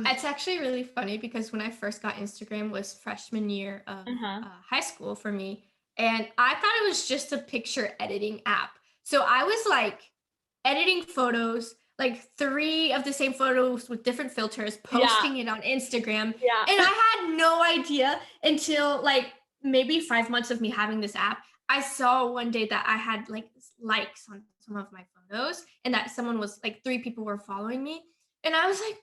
It's actually really funny because when I first got Instagram was freshman year of Uh-huh. high school for me, and I thought it was just a picture editing app. So I was like editing photos, like three of the same photos with different filters, Yeah, posting it on Instagram, and yeah. I had no idea until like maybe 5 months of me having this app. I saw one day that I had like likes on some of my photos, and that someone was like three people were following me, and I was like,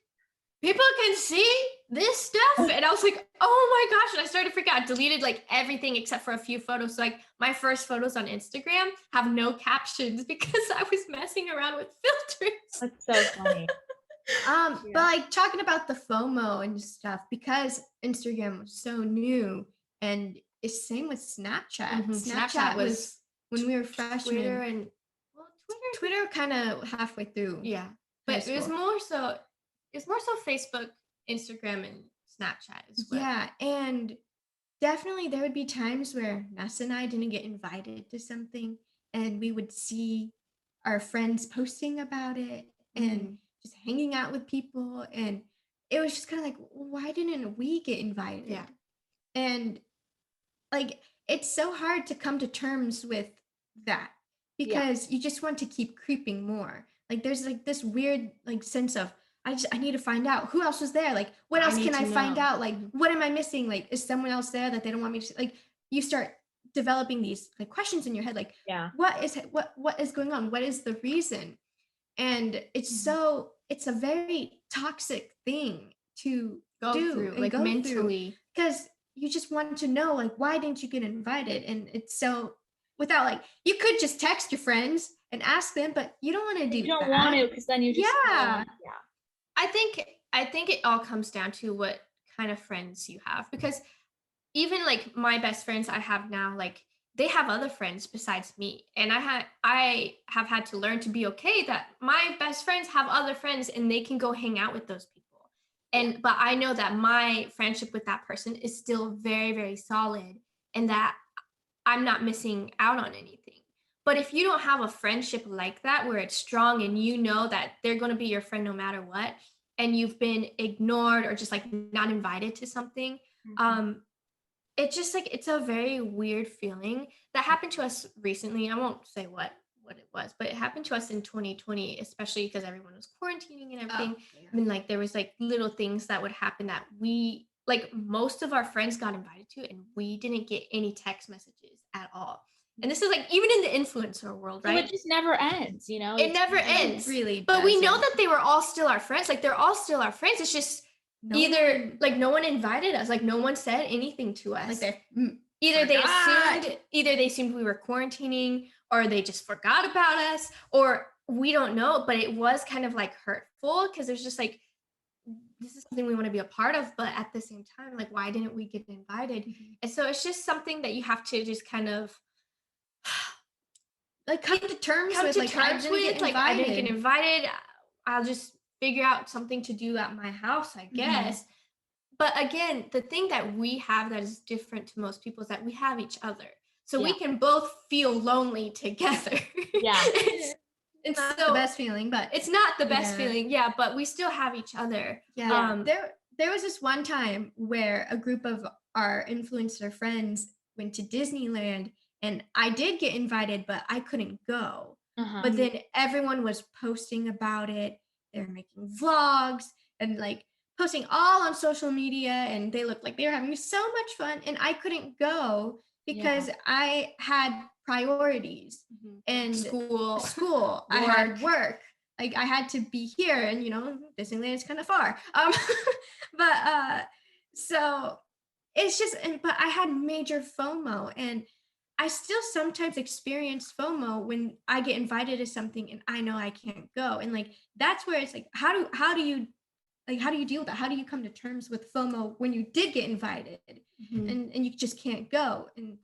people can see this stuff. And I was like, oh my gosh. And I started to freak out. I deleted like everything except for a few photos. So like my first photos on Instagram have no captions because I was messing around with filters. That's so funny. But Yeah. like talking about the FOMO and stuff, because Instagram was so new, and it's same with Snapchat. Snapchat Snapchat was Mhm. was when we were Twitter freshmen. and well, Twitter. Twitter kind of halfway through Yeah, high but school. it's more so Facebook, Instagram, and Snapchat is what. Yeah, and definitely there would be times where Nessa and I didn't get invited to something, and we would see our friends posting about it and Mhm. just hanging out with people, and it was just kind of like, why didn't we get Yeah, invited? And like, it's so hard to come to terms with that yeah. because you just want to keep creeping more. Like, there's like this weird like sense of I need to find out who else was there. Like, what I else need can to I find know. out? Like, Mhm. what am I missing? Like, is someone else there that they don't want me to see? Like, you start developing these like questions in your head. Like, Yeah. what is going on? What is the reason? And Mhm. it's a very toxic thing to Go do through, and like, go through mentally. because you just want to know like why didn't you get invited, and it's so without like you could just text your friends and ask them, but you don't want to You do don't want that. to, because then you just feel Yeah. like yeah. I think it all comes down to what kind of friends you have, because even like my best friends I have now, like they have other friends besides me. And I have had to learn to be okay that my best friends have other friends and they can go hang out with those people. Yeah. And but I know that my friendship with that person is still very, very solid, and that I'm not missing out on anything. But if you don't have a friendship like that where it's strong and you know that they're going to be your friend no matter what, and you've been ignored or just like not invited to something, Mhm. um it's just like it's a very weird feeling that happened to us recently. I won't say what it was, but it happened to us in 2020, especially because everyone was quarantining and Oh, everything. yeah. I mean, like there was like little things that would happen that we like most of our friends got invited to, and we didn't get any text messages at all. And this is like even in the influencer world, So it right? just never ends, you know? It It's never never ends. really But we know doesn't. that they were all still our friends. Like they're all still our friends. It's just no either one like no one invited us, like no one said anything to like us. they Either they forgot. assumed either they assumed we were quarantining, or they just forgot about us, or we don't know, but it was kind of like hurtful because there's just like this is something we want to be a part of, but at the same time like why didn't we get invited? Mhm. And so it's just something that you have to just kind of like come to terms Come with, to like I terms didn't get with, like, I didn't get invited. invited. I'll just figure out something to do at my house, I Mhm. guess. But again, the thing that we have that is different to most people is that we have each other. So Yeah. we can both feel lonely together. Yeah. And Not the so best feeling, but it's not the best yeah. feeling, yeah, but we still have each other. Yeah. There was this one time where a group of our influencer friends went to Disneyland, and I did get invited, but I couldn't go. Uh-huh. But then everyone was posting about it. They were making vlogs and like posting all on social media, and they looked like they were having so much fun, and I couldn't go Yeah. because I had priorities Mhm. and School, school. I had work. work. Like I had to be here, and Disneyland is kind of far. But so it's just, but I had major FOMO, and I still sometimes experience FOMO when I get invited to something and I know I can't go. And like that's where it's like, how do you deal with that? How do you come to terms with FOMO when you did get invited Mhm. and you just can't go? And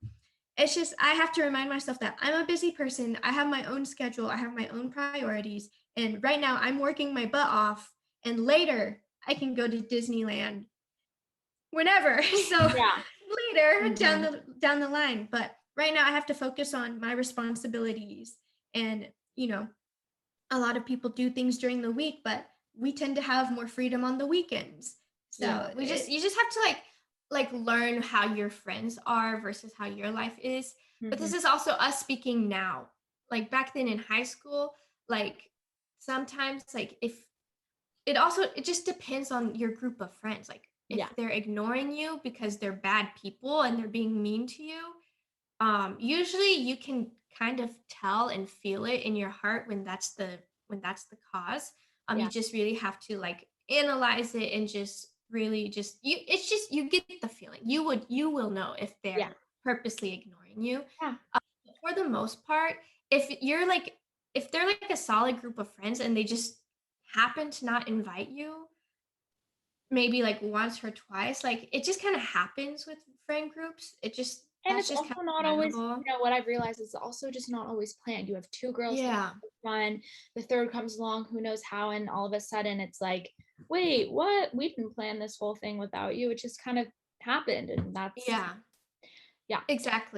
it's just I have to remind myself that I'm a busy person. I have my own schedule. I have my own priorities. And right now I'm working my butt off, and later I can go to Disneyland whenever. So Yeah. later Mhm. down the line, but right now I have to focus on my responsibilities. And a lot of people do things during the week, but we tend to have more freedom on the weekends. Yeah. So you just have to like learn how your friends are versus how your life is. But this Mhm. is also us speaking now. Like back then in high school, like sometimes like if it just depends on your group of friends. Like if Yeah. they're ignoring you because they're bad people and they're being mean to you, usually you can kind of tell and feel it in your heart when that's the cause. You Yeah. just really have to like analyze it and just really just you it's just you get the feeling. You will know if Yeah. they're purposely ignoring you. Yeah. For the most part, if you're like if they're like a solid group of friends and they just happen to not invite you, maybe like once or twice, like it just kind of happens with friend groups. It just And that's it's just kind also of not always, inevitable. what I've realized is also just not always planned. You have two girls having Yeah. fun, the third comes along, who knows how, and all of a sudden it's like, wait, what? We didn't plan this whole thing without you. It just kind of happened, and that's Yeah. yeah. Exactly.